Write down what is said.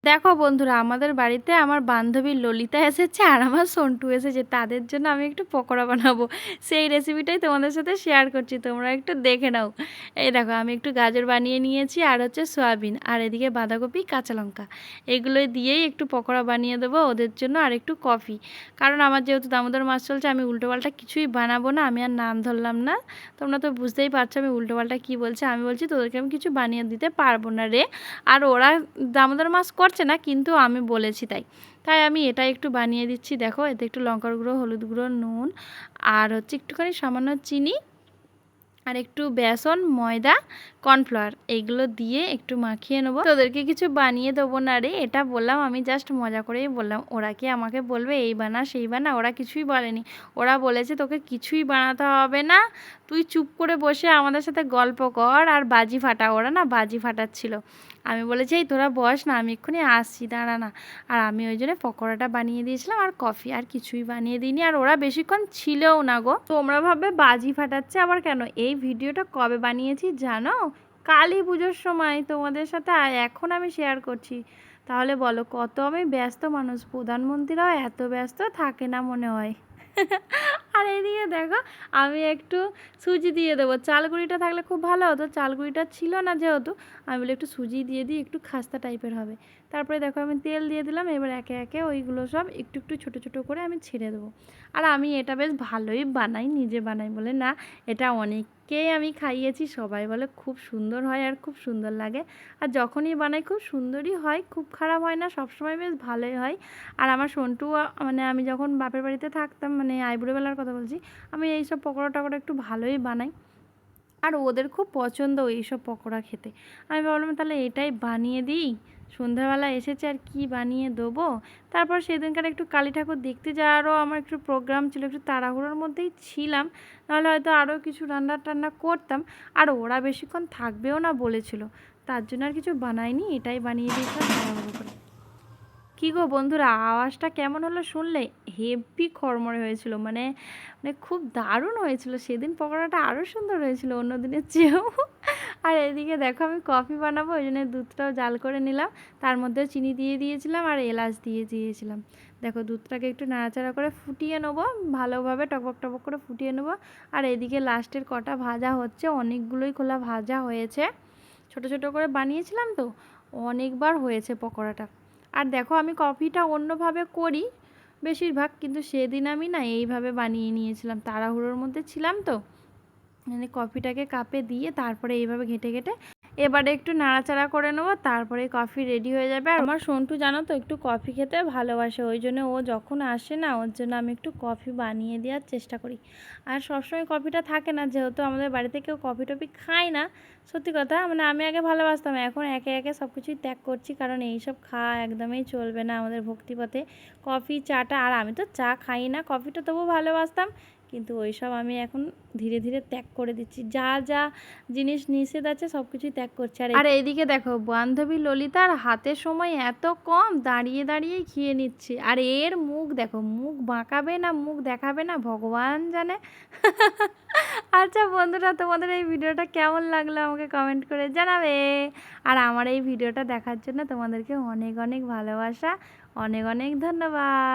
দেখো বন্ধুরা, আমাদের বাড়িতে আমার বান্ধবী ললিতা এসেছে আর আমার সন্টু এসেছে। তাদের জন্য আমি একটু পকোড়া বানাবো, সেই রেসিপিটাই তোমাদের সাথে শেয়ার করছি, তোমরা একটু দেখে নাও। এই দেখো, আমি একটু গাজর বানিয়ে নিয়েছি আর হচ্ছে সয়াবিন, আর এদিকে বাঁধাকপি, কাঁচা লঙ্কা, এগুলো দিয়েই একটু পকোড়া বানিয়ে দেবো ওদের জন্য। আর একটু কফি, কারণ আমার যেহেতু দামোদর মাস চলছে, আমি উল্টোপাল্টা কিছুই বানাবো না। আমি আর নাম ধরলাম না, তোমরা তো বুঝতেই পারছো আমি উল্টোপাল্টা কী বলছি। আমি বলছি তোদেরকে আমি কিছু বানিয়ে দিতে পারবো না রে। আর ওরা দামোদর মাছ করছে না, কিন্তু আমি বলেছি তাই তাই আমি এটা একটু বানিয়ে দিচ্ছি। দেখো, এতে একটু লঙ্কার গুঁড়ো, হলুদ গুঁড়ো, নুন, আর হচ্ছে একটুখানি সামান্য চিনি, আর একটু বেসন, ময়দা, কর্নফ্লাওয়ার, এইগুলো দিয়ে একটু মাখিয়ে নেবো। তোদেরকে কিছু বানিয়ে দেবো না রে, এটা বললাম আমি জাস্ট মজা করেই বললাম। ওরা কি আমাকে বলবে এই বানা সেই বানা? ওরা কিছুই বলেনি। ওরা বলেছে তোকে কিছুই বানাতে হবে না, তুই চুপ করে বসে আমাদের সাথে গল্প কর আর বাজি ফাটা। ওরা না বাজি ফাটাচ্ছিল। আমি বলেছি এই তোরা বস না, আমি এক্ষুনি আসছি, দাঁড়া না। আর আমি ওই জন্য পকোড়াটা বানিয়ে দিয়েছিলাম আর কফি, আর কিছুই বানিয়ে দিইনি। আর ওরা বেশিক্ষণ ছিলও না গো। তোমরা ভাববে বাজি ফাটাচ্ছে আবার কেন? এই ভিডিওটা কবে বানিয়েছি জানো? কালী পুজোর সময় তোমাদের সাথে এখন আমি শেয়ার করছি। তাহলে বলো, কত আমি ব্যস্ত মানুষ। প্রধানমন্ত্রীরাও এত ব্যস্ত থাকে না মনে হয়। আর এইদিকে দেখো, আমি একটু সুজি দিয়ে দেবো। চালগুঁড়িটা থাকলে খুব ভালো হতো, চালগুঁড়িটা ছিল না যেহেতু, আমি বলি একটু সুজি দিয়ে দিই, একটু খাস্তা টাইপের হবে। তারপরে দেখো আমি তেল দিয়ে দিলাম। এবার একে একে ওইগুলো সব একটু একটু ছোটো ছোটো করে আমি ছেড়ে দেবো। আর আমি এটা বেশ ভালোই বানাই, নিজে বানাই বলে না, এটা অনেককেই আমি খাইয়েছি, সবাই বলে খুব সুন্দর হয় আর খুব সুন্দর লাগে। আর যখনই বানাই খুব সুন্দরই হয়, খুব খারাপ হয় না, সবসময় বেশ ভালোই হয়। আর আমার সন্টু, মানে আমি যখন বাপের বাড়িতে থাকতাম, মানে আইবুড়োবেলার কথা বলছি, আমি এইসব পকোড়া টকোড়া একটু ভালোই বানাই। আর ওদের খুব পছন্দ এইসব পকোড়া খেতে। আমি ভাবলাম তাহলে এটাই বানিয়ে দিই, সন্ধ্যাবেলা এসেছে আর কি বানিয়ে দেবো। তারপর সেদিনকার একটু কালী ঠাকুর দেখতে যাওয়ারও আমার একটু প্রোগ্রাম ছিল, একটু তাড়াহুড়োর মধ্যেই ছিলাম, নাহলে হয়তো আরও কিছু রান্না টান্না করতাম। আর ওরা বেশিক্ষণ থাকবেও না বলেছিল, তার জন্য আর কিছু বানাইনি, এটাই বানিয়ে দিয়েছিলাম তাড়াহুড়ো করে। কী গো বন্ধুরা, আওয়াজটা কেমন হলো শুনলে? হেভি খড়মড়ে হয়েছিল, মানে মানে খুব দারুণ হয়েছিল সেদিন। পকোড়াটা আরও সুন্দর হয়েছিল অন্য দিনের চেয়েও। আর এদিকে দেখো, আমি কফি বানাবো, ওই জন্য দুধটাও জাল করে নিলাম, তার মধ্যে চিনি দিয়ে দিয়েছিলাম আর এলাচ দিয়ে দিয়েছিলাম। দেখো, দুধটাকে একটু নাড়াচাড়া করে ফুটিয়ে নেবো, ভালোভাবে টকবক টকবক করে ফুটিয়ে নেবো। আর এদিকে লাস্টের কটা ভাজা হচ্ছে, অনেকগুলোই খোলা ভাজা হয়েছে, ছোট ছোট করে বানিয়েছিলাম তো, অনেকবার হয়েছে পকোড়াটা। আর দেখো, আমি কফিটা অন্যভাবে করি বেশিরভাগ, কিন্তু সেদিন আমি না এইভাবে বানিয়ে নিয়েছিলাম, তাড়াহুড়োর মধ্যে ছিলাম তো। মানে কফিটাকে কাপে দিয়ে তারপরে এইভাবে ঘেঁটে ঘেঁটে এবারে একটু নাড়াচাড়া করে নেবো, তারপরে কফি রেডি হয়ে যাবে। আর আমার সন্টু জানো তো একটু কফি খেতে ভালোবাসে, ওই জন্য ও যখন আসে না, ওর জন্য আমি একটু কফি বানিয়ে দেওয়ার চেষ্টা করি। আর সবসময় কফিটা থাকে না, যেহেতু আমাদের বাড়িতে কেউ কফি টফি খায় না। সত্যি কথা, মানে আমি আগে ভালোবাসতাম, এখন একে একে সব কিছুই ত্যাগ করছি, কারণ এইসব খাওয়া একদমই চলবে না আমাদের ভক্তিপথে। কফি চাটা, আর আমি তো চা খাই না, কফিটা তবুও ভালোবাসতাম, কিন্তু ওইসব আমি এখন ধীরে ধীরে ত্যাগ করে দিচ্ছি। যা যা জিনিস নিষেধ আছে সব কিছুই ত্যাগ করছে। আর এইদিকে দেখো, বান্ধবী ললিতার হাতে সময় এত কম, দাঁড়িয়ে দাঁড়িয়েই খেয়ে নিচ্ছে। আর এর মুখ দেখো, মুখ বাঁকাবে না মুখ দেখাবে না ভগবান জানে। আচ্ছা বন্ধুরা, তোমাদের এই ভিডিওটা কেমন লাগলো আমাকে কমেন্ট করে জানাবে। আর আমার এই ভিডিওটা দেখার জন্য তোমাদেরকে অনেক অনেক ভালোবাসা, অনেক অনেক ধন্যবাদ।